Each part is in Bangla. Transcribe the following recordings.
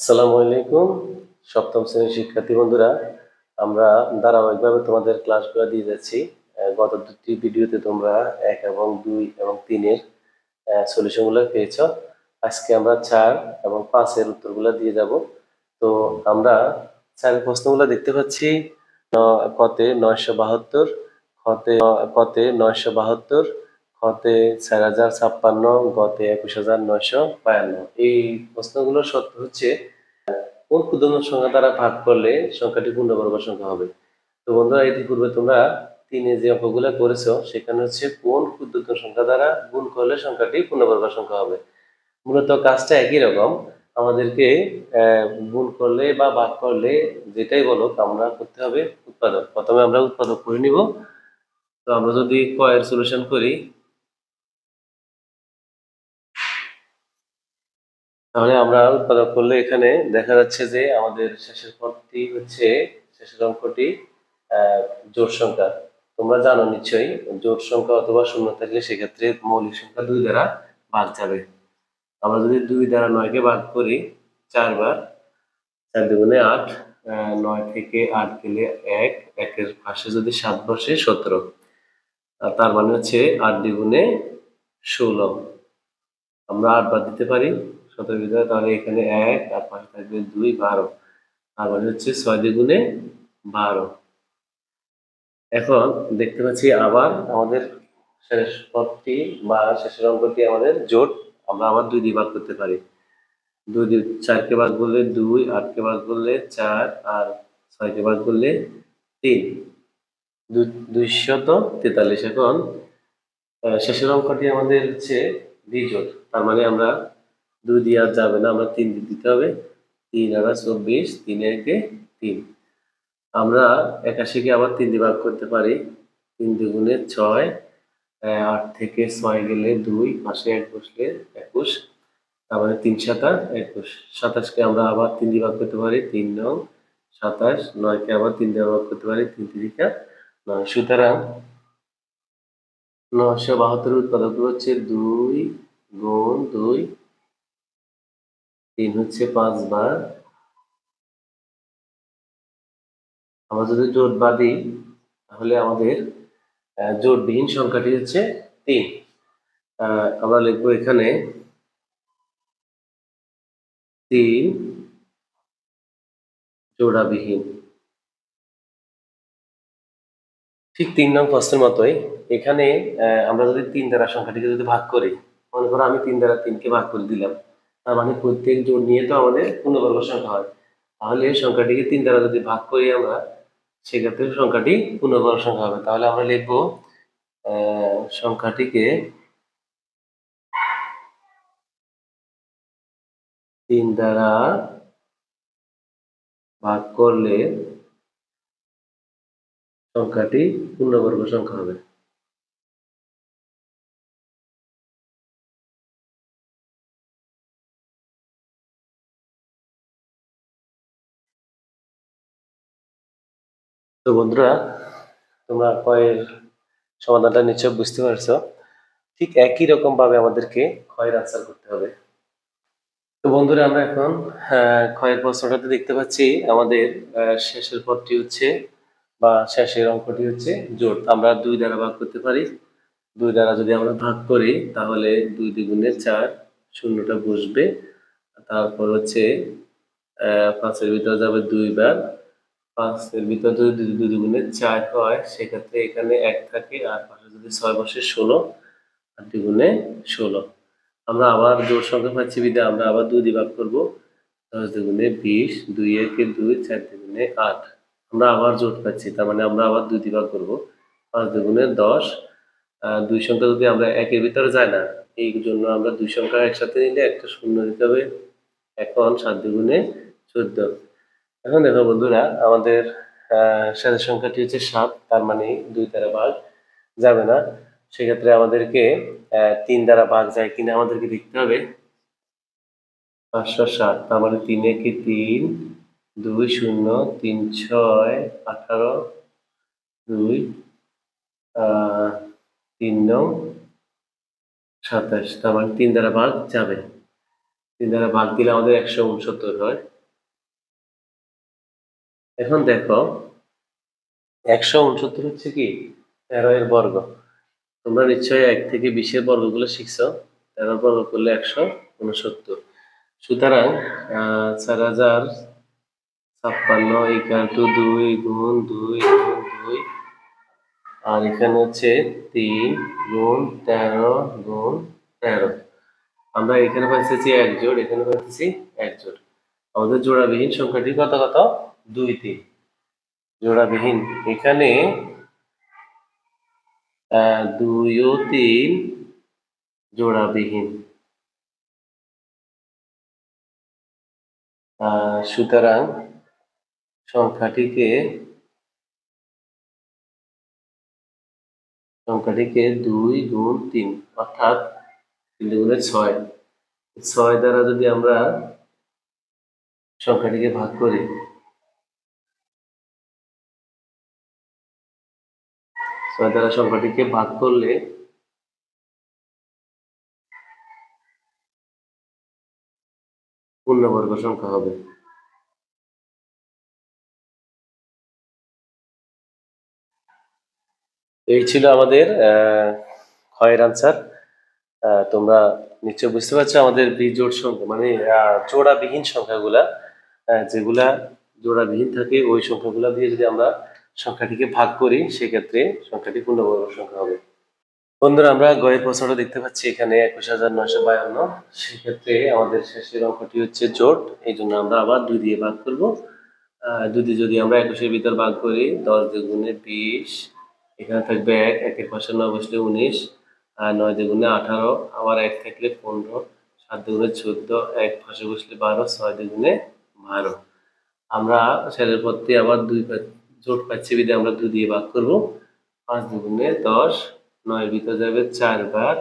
আসসালামু আলাইকুম। সপ্তম শ্রেণীর শিক্ষার্থী বন্ধুরা, আমরা ধারাবাহিকভাবে তোমাদের ক্লাসগুলো দিয়ে যাচ্ছি। গত দুটি ভিডিওতে তোমরা ১ এবং ২ এবং ৩ এর সলিউশনগুলো পেয়েছ। আজকে আমরা ৪ এবং ৫ এর উত্তরগুলো দিয়ে যাব। তো আমরা ৪ এর প্রশ্নগুলো দেখতে পাচ্ছি। কতে ৯৭২, কতে ৯৭২, খতে ৪০৫৬, গতে ২১৯৫২। এই প্রশ্নগুলোর সত্য হচ্ছে কোন ক্ষুদ্রতম সংখ্যা দ্বারা ভাগ করলে সংখ্যাটি পূর্ণবর্গ সংখ্যা হবে। তো বন্ধুরা, ইতিপূর্বে তোমরা ৩ যে অঙ্কগুলো করেছো সেখানে হচ্ছে কোন ক্ষুদ্রতম সংখ্যা দ্বারা গুণ করলে সংখ্যাটি পূর্ণবর্গ সংখ্যা হবে। মূলত কাজটা একই রকম। আমাদেরকে গুণ করলে বা ভাগ করলে যেটাই বলো আমরা করতে হবে উৎপাদক। প্রথমে আমরা উৎপাদক করে নিব। তো আমরা যদি ক এর সলিউশন করি তাহলে আমরা উৎপাদক করলে এখানে দেখা যাচ্ছে যে আমাদের শেষের পদটি হচ্ছে শেষের অঙ্কটি জোড় সংখ্যা। তোমরা জানো নিশ্চয়ই জোড় সংখ্যা অথবা শূন্য থাকলে সেক্ষেত্রে মৌলিক সংখ্যা ২ দ্বারা ভাগ যাবে। আমরা যদি ২ দ্বারা ৯ কে ভাগ করি ৪ বার, ৪ দুগুণে ৮, ৯ থেকে ৮ গেলে ১, ১ এর পাশে যদি ৭ বসে ১৭, তার মানে হচ্ছে ৮ দ্বিগুণে ১৬। আমরা ৮ বার দিতে পারি ১৭ এর ভিতরে, তাহলে এখানে ১ আর পাশে থাকবে ২, ১২। তার মানে হচ্ছে ৬ দ্বিগুণে ১২। এখন দেখতে পাচ্ছি আবার আমাদের শেষ পদটি বা শেষের অঙ্কটি আমাদের জোট। আমরা আবার ২ দিয়ে ভাগ করতে পারি। ২ দিয়ে ৪ কে ভাগ করলে ২, ৮ কে ভাগ করলে ৪ আর ৬ কে ভাগ করলে ৩। ২৪৩। এখন শেষের অঙ্কটি আমাদের হচ্ছে বিজোড়। তার মানে আমরা ২ দিয়ে আর যাবে না, আমরা ৩ দিয়ে দিতে হবে। ৩ আর ২৪, ৩ একে ৩। আমরা ৮১ কে আবার ৩ দিয়ে ভাগ করতে পারি। ৩ দুগুণে ৬, ৮ থেকে ৬ গেলে ২, পাশে ১ বসলে ২১, তার মানে ৩ ৭ ২১। ২৭ কে আমরা আবার ৩ দিয়ে ভাগ করতে পারি, ৩ নং ২৭। ৯ কে আবার ৩ দিয়ে ভাগ করতে পারি, ৩ তিরিকা ৯। সুতরাং ৯৭২ উৎপাদক হচ্ছে ২ গুণ ২, ৩ হচ্ছে ৫ বার। আমরা যদি জোট বাঁধি তাহলে আমাদের জোটবিহীন সংখ্যাটি হচ্ছে ৩। আমরা লিখবো এখানে ৩ জোড়াবিহীন। ঠিক ৩ নং প্রশ্নের মতোই এখানে আমরা যদি ৩ দ্বারা সংখ্যাটিকে যদি ভাগ করি, মনে করো আমি ৩ দ্বারা ৩ কে ভাগ করে দিলাম, তার মানে প্রত্যেক জোড় নিয়ে তো আমাদের পূর্ণবর্গ সংখ্যা হয়। তাহলে সংখ্যাটিকে ৩ দ্বারা যদি ভাগ করি আমরা, সেক্ষেত্রে সংখ্যাটি পূর্ণবর্গ সংখ্যা হবে। তাহলে আমরা লিখবো সংখ্যাটিকে ৩ দ্বারা ভাগ করলে সংখ্যাটি পূর্ণবর্গ সংখ্যা হবে। তো বন্ধুরা, তোমরা কয়ের সমাধানটা নিশ্চয় বুঝতে পারছো। ঠিক একই রকম ভাবে আমাদেরকে ক্ষয়ের আনসার করতে হবে। তো বন্ধুরা, আমরা এখন ক্ষয়ের প্রশ্নটাতে দেখতে পাচ্ছি আমাদের শেষের পদটি হচ্ছে বা শেষের অঙ্কটি হচ্ছে জোড়। আমরা ২ দ্বারা ভাগ করতে পারি। ২ দ্বারা যদি আমরা ভাগ করি তাহলে ২ দ্বিগুণে ৪, শূন্যটা বসবে। তারপর হচ্ছে ৫ এর ভিতরে যাবে ২ বার। ৫ এর ভিতরে যদি ২ দুগুণে ৪ হয় সেক্ষেত্রে এখানে ১ থাকে, আর পাশে যদি ৬ বসে ১৬, ৮ দুগুণে ১৬। আমরা আবার জোড় সংখ্যা পাচ্ছি বিধায় আমরা আবার ২ দিয়ে ভাগ করব। ১০ দুগুণে ২০, ২ একে ২, ৪ দুগুণে ৮। আমরা আবার জোড় পাচ্ছি, তার মানে আমরা আবার ২ দিয়ে ভাগ করব। ৫ দুগুণে ১০। ২ সংখ্যা যদি আমরা ১ এর ভিতরে যায় না, এই জন্য আমরা ২ সংখ্যা একসাথে নিলে একটা শূন্য দিতে হবে। এখন ৭ দুগুণে ১৪। এখন দেখো বন্ধুরা, আমাদের শেষের সংখ্যাটি হচ্ছে ৭, তার মানে ২ দ্বারা ভাগ যাবে না। সেক্ষেত্রে আমাদেরকে ৩ দ্বারা ভাগ যায় কিনা আমাদেরকে দেখতে হবে। ৫৬০, তার মানে ৩ একে ৩, ২ শূন্য, ৩ ৬, ১৮, ২ ৩ নং ২৭, তার মানে ৩ দ্বারা ভাগ যাবে। ৩ দ্বারা ভাগ দিলে আমাদের ১৬৯ হয়। এখন দেখো 169 হচ্ছে কি 13 এর বর্গ। তোমরা নিশ্চয়ই 1 থেকে 20 এর বর্গগুলো শিখছো। 13 বর্গ করলে 169। সুতরাং 4056 ইকুয়াল টু 2 গুণ 2 গুণ 2, আর এখানে হচ্ছে 3 গুণ 13 গুণ 13। আমরা এখানে পাইতেছি 1 জোড়, এখানে পাইতেছি 1 জোড়। আমাদের জোড়াবিহীন সংখ্যাটি কত কত? 2 3। জোড়াবিহীন এখানে 2 ও 3 জোড়াবিহীন। সুতরাং সংখ্যাটিকে 2 গুণ 3 অর্থাৎ 3 গুণে 6। 6 দ্বারা যদি আমরা সংখ্যাটিকে ভাগ করি, 6 দ্বারা সংখ্যাটিকে ভাগ করলে পূর্ণবর্গ সংখ্যা হবে। এই ছিল আমাদের ক্ষয়ের আনসার। তোমরা নিশ্চয় বুঝতে পারছো আমাদের বিজোড় সংখ্যা মানে জোড়াবিহীন সংখ্যাগুলা, যেগুলা জোড়াবিহীন থাকে ওই সংখ্যাগুলা দিয়ে যদি আমরা সংখ্যাটিকে ভাগ করি সেক্ষেত্রে সংখ্যাটি পূর্ণবর্গ সংখ্যা হবে। বন্ধুরা আমরা গয়ের প্রশ্নটা দেখতে পাচ্ছি এখানে 21952। সেক্ষেত্রে আমাদের শেষের অঙ্কটি হচ্ছে জোট, এই জন্য আমরা আবার 2 দিয়ে ভাগ করব। 2 দিয়ে যদি আমরা 21-এর ভিতর ভাগ করি 10 দুগুণে 20, এখানে থাকবে 1, 1-এর পাশে 9 বসলে 19, আর 9 দুগুণে 18, আবার 1 থাকলে 15, 7 দুগুণে 14, 1 পাশে বসলে 12, 6 দুগুণে 12। আমরা শেষের পদটি আবার 2 জোট পাচ্ছি বিধে আমরা 2 দিয়ে ভাগ করব। 5 দুগুণে 10, 9 এর ভিতর যাবে 4 বার,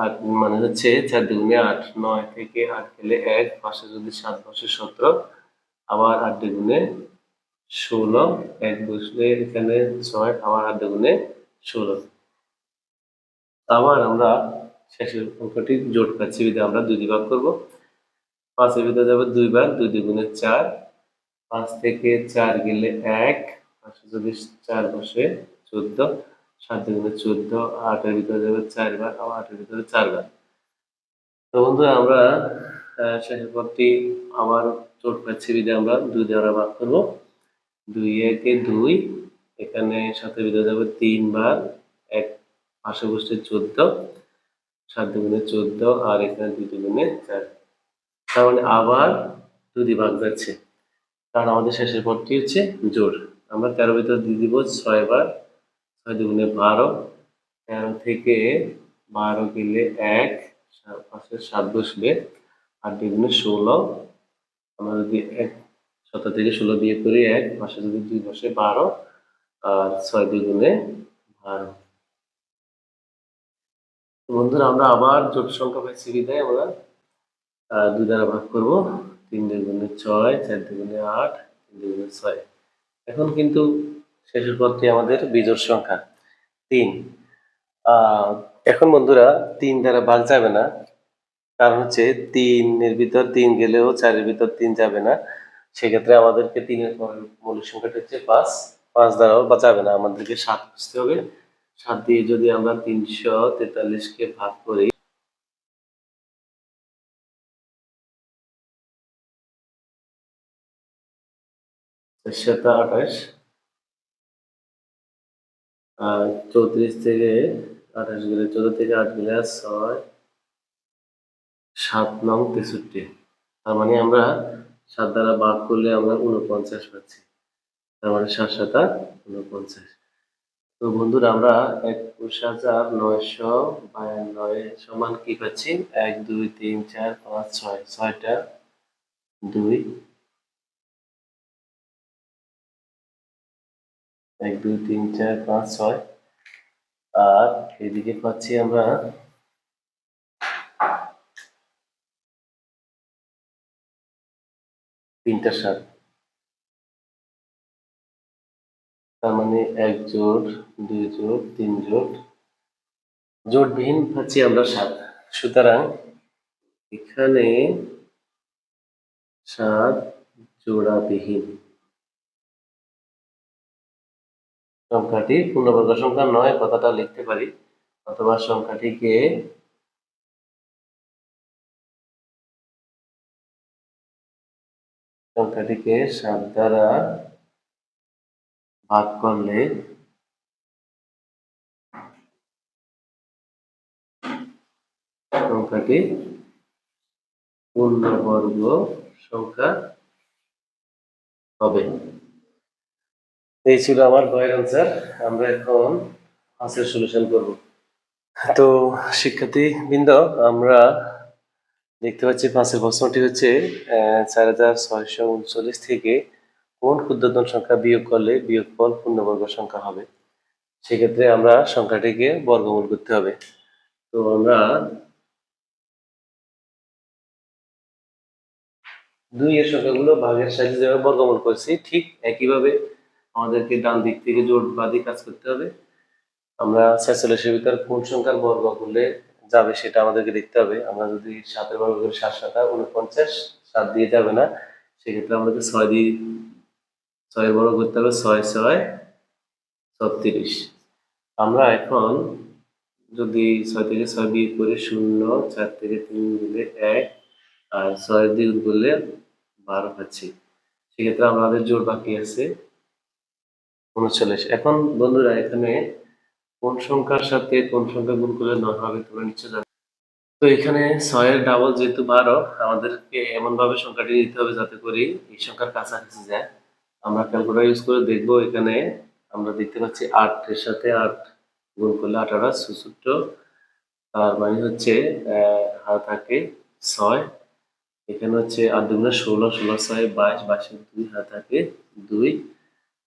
8 মানে হচ্ছে 4 দুগুণে 8, 9 থেকে 8 গেলে 1, পাশে যদি 7 বসে 17, আবার 8 দুগুণে 16, 1 বসলে এখানে 6, আবার 8 দুগুণে 16। আবার আমরা শেষের অঙ্কটি জোট পাচ্ছি বিধে আমরা 2 দিয়ে ভাগ করব। 5 এর ভিতর যাবে 2 বার, 2 দুগুণে 4, 5 থেকে 4 গেলে 1, পাশে যদি 4 বসে 14, 7 দুগুণে 14, 8 এর ভিতরে যাবে 4 বার, আবার 8 এর ভিতরে 4 বার। তো বন্ধুরা আমরা শেষের পদটি আবার জোট পাচ্ছি বিধে আমরা 2 দ্বারা ভাগ করব। 2 একে 2, এখানে 7 এর ভিতরে যাবে 3 বার, 1 পাশে বসলে 14, 7 দুগুণে 14, আর এখানে 2 দুগুণে 4। তার মানে আবার 2 দিয়ে ভাগ যাচ্ছে, কারণ আমাদের শেষের পদটি হচ্ছে জোড়। আমরা 13 ভিতর দিয়ে দিব 6 বার, 6 দুগুণে 12, 13 থেকে 12 গেলে 1, পাশে 7 বসবে, 8 দুগুণে 16, আমরা যদি 17 থেকে 16 বিয়োগ করি 1, পাশে যদি 2 বসে 12, আর 6 দুগুণে 12। বন্ধুরা আমরা আবার জোট সংখ্যা পাইছি বিধায় আমরা 2 দ্বারা ভাগ করব। 3 দুগুণে 6, 4 দুগুণে 8, 3 দুগুণে 6। এখন কিন্তু শেষের পদটি আমাদের বিজোড় সংখ্যা 3। এখন বন্ধুরা 3 দ্বারা ভাগ যাবে না, কারণ হচ্ছে 3 এর ভিতর 3 গেলেও 4 এর ভিতর 3 যাবে না। সেক্ষেত্রে আমাদেরকে 3 এর পরের মৌলিক সংখ্যাটা হচ্ছে 5, 5 দ্বারাও বা যাবে না, আমাদেরকে 7 বুঝতে হবে। 7 দিয়ে যদি আমরা 343 কে ভাগ করি, 428, 34 থেকে 28 গেলে 14 থেকে 8 গেলে 6, 7 নং 63। তার মানে আমরা 7 দ্বারা ভাগ করলে আমরা 49 পাচ্ছি। তার মানে 7 7 49। তো বন্ধুরা আমরা 21952 সমান কি পাচ্ছি? 1 2 3 4 5 6, 6টা 2, 1 2 3 4 5 6, আর এদিকে পাচ্ছি আমরা 3টা 7। তার মানে 1 জোড় 2 জোড় 3 জোড়, জোড়বিহীন পাচ্ছি আমরা 7। সুতরাং এখানে 7 জোড়াবিহীন। সংখ্যাটি পূর্ণবর্গ সংখ্যা নয় কথাটা লিখতে পারি, অথবা সংখ্যাটিকে সংখ্যাটিকে 7 দ্বারা ভাগ করলে সংখ্যাটি পূর্ণবর্গ সংখ্যা হবে। এই ছিল আমার বইয়ের আনসার। আমরা এখন আনসার সলিউশন করব। তো শিক্ষার্থী বৃন্দ, আমরা দেখতে পাচ্ছি পাঁচের প্রশ্নটি হচ্ছে 4639 থেকে কোন ক্ষুদ্রতম সংখ্যা বিয়োগ করলে বিয়োগফল পূর্ণবর্গ সংখ্যা হবে। সেক্ষেত্রে আমরা সংখ্যাটিকে বর্গমূল করতে হবে। তো আমরা 2 এর সংখ্যাগুলো ভাগের সাহায্যে যেভাবে বর্গমূল করছি, ঠিক একইভাবে আমাদেরকে ডান দিক থেকে জোট বাঁধি কাজ করতে হবে। আমরা 46 এর ভিতর কোন সংখ্যার বর্গ করলে যাবে সেটা আমাদেরকে দেখতে হবে। আমরা যদি 7 এর বর্গ করি 7 7 49, 7 দিয়ে যাবে না, সেক্ষেত্রে আমাদেরকে 6 দিয়ে 6 এর বর্গ করতে হবে, 6 6 36। আমরা এখন যদি 6 থেকে 6 বিয়োগ করি 0, 4 থেকে 3 দিলে 1, আর 6 দিয়ে গুণ করলে 12 পাচ্ছি। সেক্ষেত্রে আমাদের জোড় বাকি আছে 39। এখন বন্ধুরা, এখানে কোন সংখ্যার সাথে কোন সংখ্যা গুণ করলে 9 হবে তোমরা নিশ্চয় জানো। তো এখানে 6 এর ডাবল যেহেতু 12, আমাদেরকে এমন ভাবে সংখ্যাটি নিতে হবে যাতে করে এই সংখ্যার কাছাকাছি যায়। আমরা ক্যালকুলেটর ইউজ করে দেখব। এখানে আমরা দেখতে পাচ্ছি 8 এর সাথে 8 গুণ করলে 18, 64, তার মানে হচ্ছে হাতে থাকে 6। এখানে হচ্ছে 8 দুগুণে 16, 16 6 22, 22 2 হাতে থাকে 2,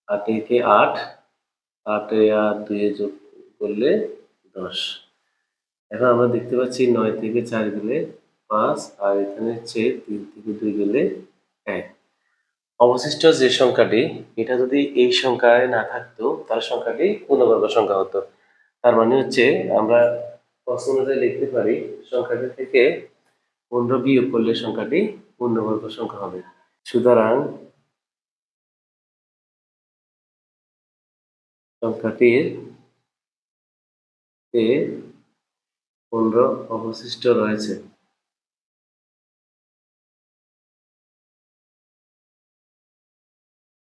8 একে 8, 8 এ আর 2 এ যোগ করলে 10। এখন আমরা দেখতে পাচ্ছি 9 থেকে 4 গেলে 5, আর এখানে হচ্ছে 3 থেকে 2 গেলে 1। অবশিষ্ট যে সংখ্যাটি, এটা যদি এই সংখ্যায় না থাকতো তাহলে সংখ্যাটি পূর্ণবর্গ সংখ্যা হতো। তার মানে হচ্ছে আমরা প্রশ্ন অনুযায়ী লিখতে পারি সংখ্যাটি থেকে 15 বিয়োগ করলে সংখ্যাটি পূর্ণবর্গ সংখ্যা হবে। সুতরাং সংখ্যাটির 15 অবশিষ্ট রয়েছে।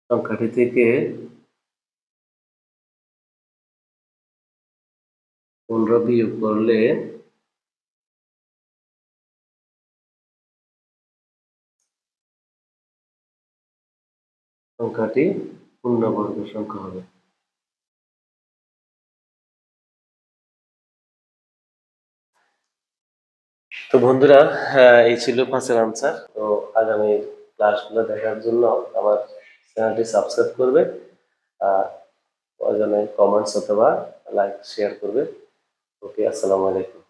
সংখ্যাটি থেকে 15 বিয়োগ করলে সংখ্যাটি পূর্ণবর্গ সংখ্যা হবে। তো বন্ধুরা, এই ছিল 5 এর আনসার। তো আগামী ক্লাসগুলো দেখার জন্য আমার চ্যানেলটি সাবস্ক্রাইব করবে, আর প্রয়োজনে কমেন্টস অথবা লাইক শেয়ার করবে। ওকে, আসসালামু আলাইকুম।